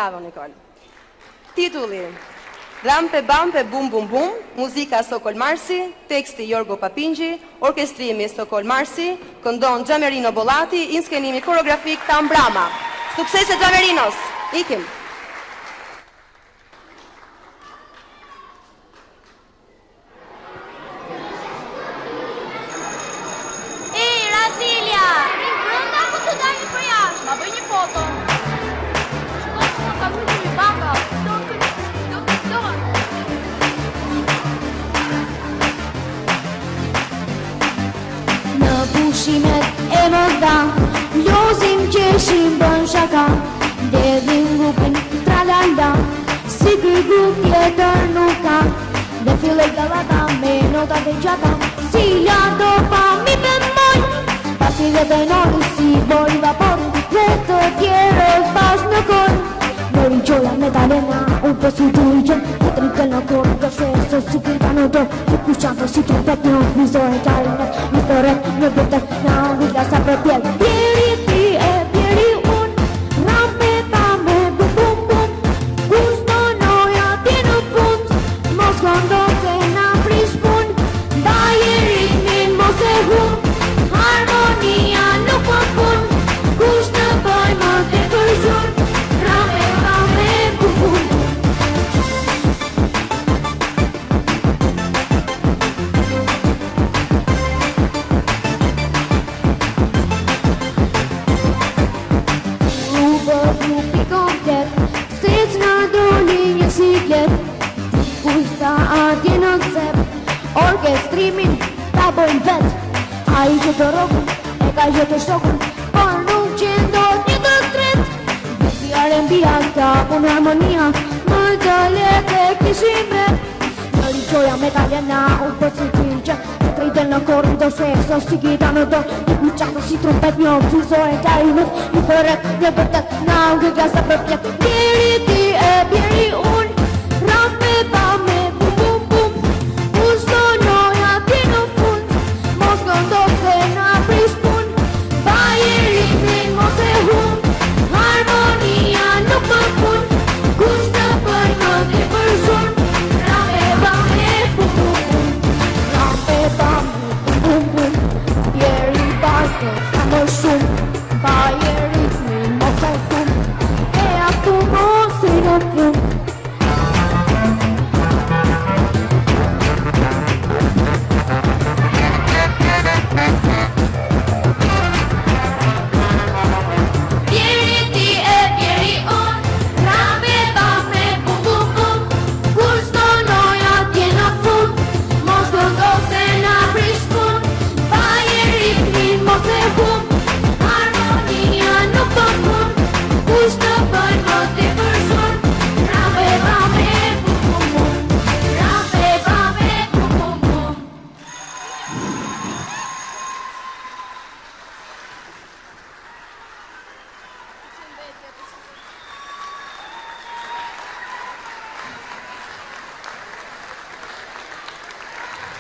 Bravo, Nikol. Titulli: Rampe Bampe Bum Bum Bum, muzika Sokol Marsi, teksti Jorgo Papingji, orkestrimi Sokol Marsi, këndon Xhamerino Bollati, inskenimi koreografik Tam Brama. Suksese Xhamerinos! Ikim! Razilia! Rinë brënda po të dajnë për jashtë, ma bëj një foto. Në pushimet e mëdha, lozim qeshim bën shaka, dedhin grupin tralala, si ky grup tjetër nuk ka. Dhe filloj gallata me notat e gjata, si do pa mi bemol, pasi dhe dojnori si bori vapor, dhe të tjerët pas në kor. Mori gjolla me talena, unë pësi të i gjën, të trikën në korë, gëse së si krita në dorë, të kushantë si trompet në vizore klarinet, një thëret, një bërtet, në angilla sa për pjellë. Pjeri ti e pjeri unë, rampe pa me bum bum bum, kush në noja ti në fund, mos këndo se na prish pun, daje ritmin mos e hun, harmonia nuk po pun, kush në bëj më te përgjur, rampe pa me bum bum. Grupi komplet, se që doli një siklet, kushta atje në cep, orkestrimin ta bojnë vet. A i që të rogën, e ka që të shokën, por nuk qendot një të tret. Besi R&B-a ka pun harmonia, më të letë e kishime. Në riqoja me talena, unë për si t'i që, trejtë në korridor se so si kita në dorë, një kuqatë si trompet, një fizore klarinet, një thëret, një bërtet, në angë glasa për pjetë.